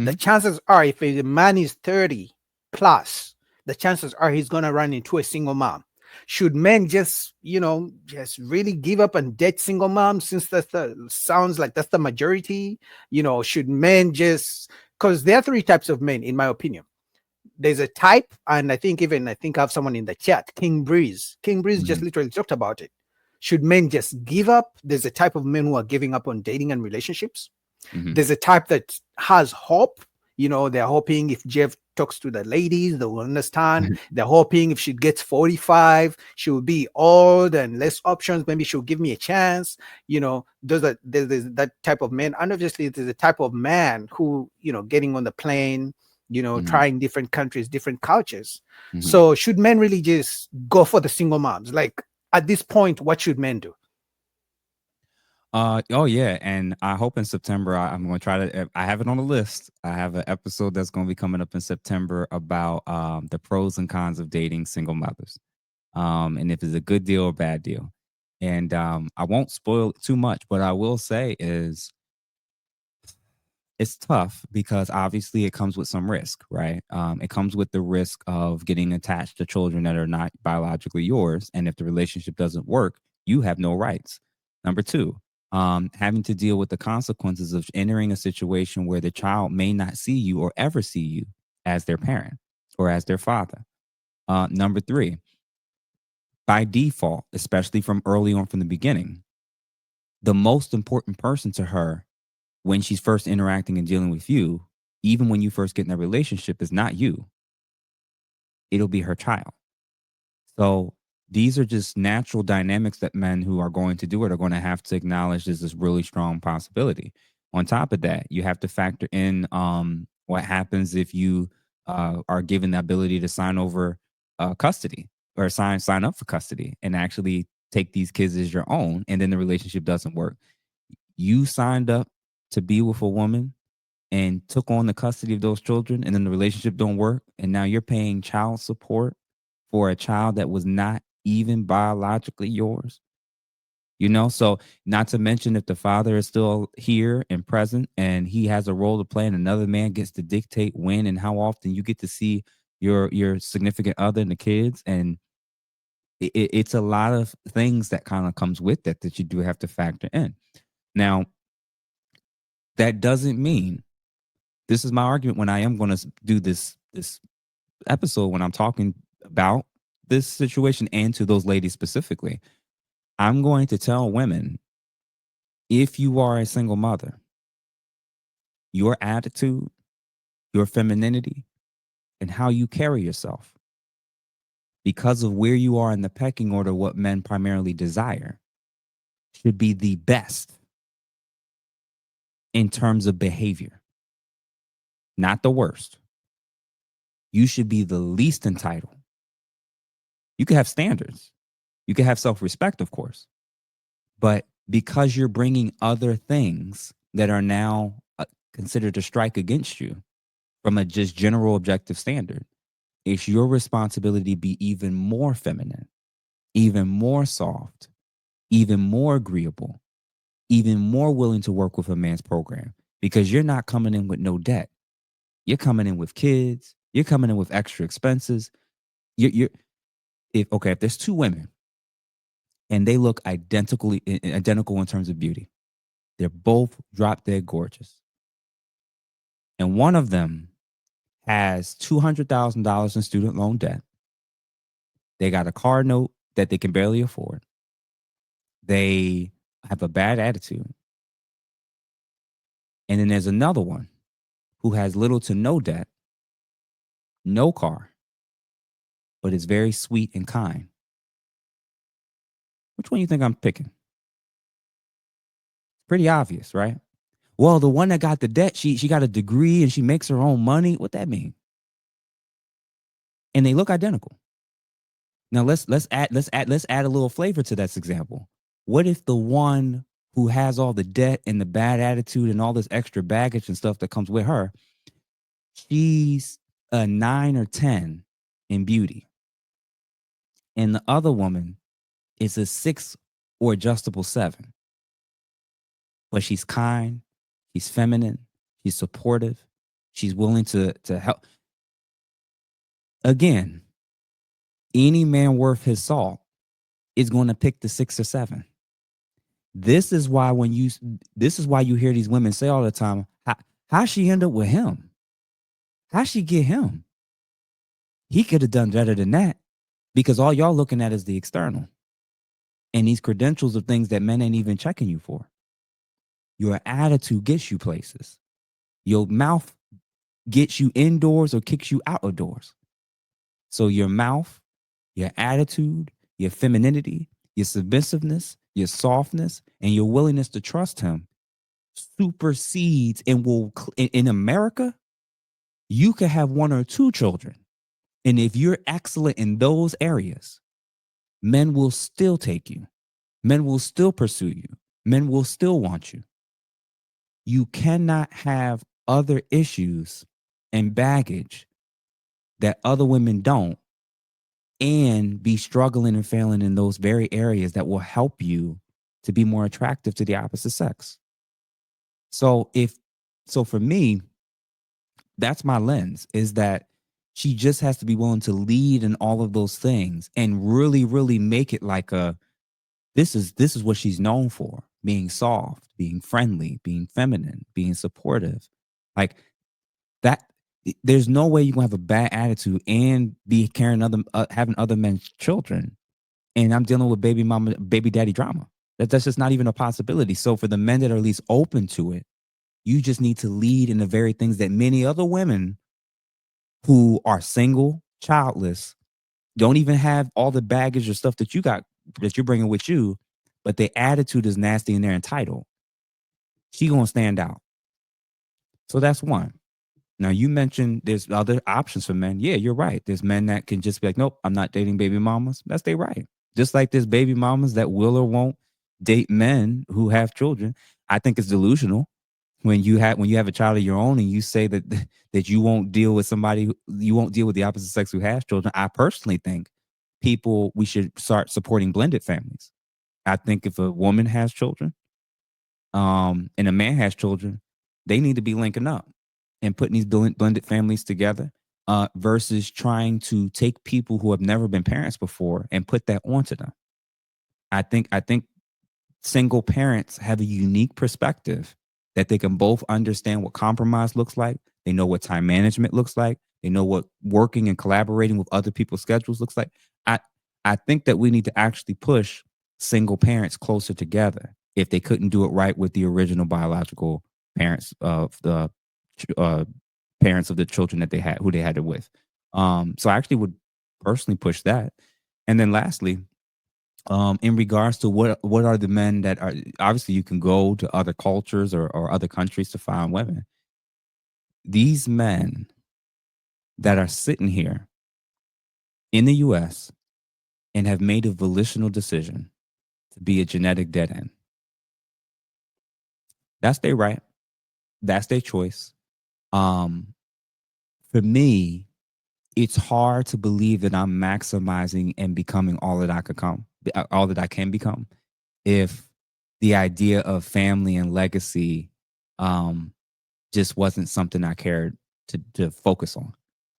The chances are, if a man is 30 plus, the chances are he's going to run into a single mom. Should men just, just really give up and date single moms, since sounds like that's the majority? Should men just, because there are three types of men, in my opinion. There's a type, and I think I have someone in the chat, King Breeze. King Breeze just Mhm. literally talked about it. Should men just give up? There's a type of men who are giving up on dating and relationships. Mhm. There's a type that has hope. They're hoping if Jeff talks to the ladies, they will understand. They're hoping if she gets 45, she will be old and less options. Maybe she'll give me a chance. There's that type of man. And obviously, there's a type of man who, getting on the plane, Mhm. trying different countries, different cultures. Mhm. So should men really just go for the single moms? Like, at this point, what should men do? Oh yeah, and I hope in September I'm going to try to. I have it on the list. I have an episode that's going to be coming up in September about the pros and cons of dating single mothers, and if it's a good deal or bad deal. And I won't spoil it too much, but I will say is it's tough because obviously it comes with some risk, right? It comes with the risk of getting attached to children that are not biologically yours, and if the relationship doesn't work, you have no rights. Number two, having to deal with the consequences of entering a situation where the child may not see you or ever see you as their parent or as their father. Number three, by default, especially from early on from the beginning, the most important person to her when she's first interacting and dealing with you, even when you first get in a relationship, is not you. It'll be her child. So these are just natural dynamics that men who are going to do it are going to have to acknowledge as this really strong possibility. On top of that, you have to factor in what happens if you are given the ability to sign over custody or sign up for custody and actually take these kids as your own, and then the relationship doesn't work. You signed up to be with a woman and took on the custody of those children, and then the relationship don't work, and now you're paying child support for a child that was not even biologically yours. So not to mention if the father is still here and present and he has a role to play, and another man gets to dictate when and how often you get to see your significant other and the kids, and it's a lot of things that kind of comes with that you do have to factor in. Now, that doesn't mean, this is my argument when I am going to do this episode, when I'm talking about this situation and to those ladies specifically, I'm going to tell women, if you are a single mother, your attitude, your femininity, and how you carry yourself, because of where you are in the pecking order, what men primarily desire, should be the best in terms of behavior, not the worst. You should be the least entitled. You can have standards. You can have self respect, of course. But because you're bringing other things that are now considered to strike against you from a just general objective standard, it's your responsibility to be even more feminine, even more soft, even more agreeable, even more willing to work with a man's program, because you're not coming in with no debt. You're coming in with kids. You're coming in with extra expenses. You're if there's two women and they look identical in terms of beauty, they're both drop dead gorgeous, and one of them has $200,000 in student loan debt. They got a car note that they can barely afford. They have a bad attitude. And then there's another one who has little to no debt, no car, but is very sweet and kind. Which one do you think I'm picking? Pretty obvious, right? Well, the one that got the debt, she got a degree and she makes her own money. What that mean? And they look identical. Now let's add a little flavor to that example. What if the one who has all the debt and the bad attitude and all this extra baggage and stuff that comes with her, she's a 9 or 10 in beauty, and the other woman is a 6 or adjustable 7, but she's kind, she's feminine, she's supportive, She's willing to help. Again, any man worth his salt is going to pick the 6 or 7. This is why you hear these women say all the time, how she end up with him? How she get him? He could have done better than that, because all y'all looking at is the external and these credentials of things that men ain't even checking you for. Your attitude gets you places. Your mouth gets you indoors or kicks you out of doors. So your mouth, your attitude, your femininity, your submissiveness, your softness, and your willingness to trust him supersedes and will, in America, you could have 1 or 2 children. And if you're excellent in those areas, men will still take you. Men will still pursue you. Men will still want you. You cannot have other issues and baggage that other women don't and be struggling and failing in those very areas that will help you to be more attractive to the opposite sex. So for me, that's my lens, is that she just has to be willing to lead in all of those things and really, really make it like this is what she's known for: being soft, being friendly, being feminine, being supportive. Like that, there's no way you're gonna have a bad attitude and be carrying having other men's children. And I'm dealing with baby mama, baby daddy drama. That's just not even a possibility. So for the men that are at least open to it, you just need to lead in the very things that many other women who are single, childless, don't even have all the baggage or stuff that you're bringing with you, but their attitude is nasty and they're entitled. She gonna stand out. So that's one. Now, you mentioned there's other options for men. Yeah, you're right. There's men that can just be like, nope, I'm not dating baby mamas. That's their right. Just like there's baby mamas that will or won't date men who have children. I think it's delusional when you have a child of your own and you say that you won't deal with you won't deal with the opposite sex who has children. I personally think we should start supporting blended families. I think if a woman has children, and a man has children, they need to be linking up and putting these blended families together, versus trying to take people who have never been parents before and put that onto them. I think single parents have a unique perspective that they can both understand what compromise looks like. They know what time management looks like. They know what working and collaborating with other people's schedules looks like. I think that we need to actually push single parents closer together if they couldn't do it right with the original biological parents of the parents of the children that who they had it with. So I actually would personally push that. And then lastly, in regards to what are the men that are, obviously you can go to other cultures or other countries to find women. These men that are sitting here in the US and have made a volitional decision to be a genetic dead end. That's their right. That's their choice. For me, it's hard to believe that I'm maximizing and becoming all that I can become, if the idea of family and legacy just wasn't something I cared to focus on.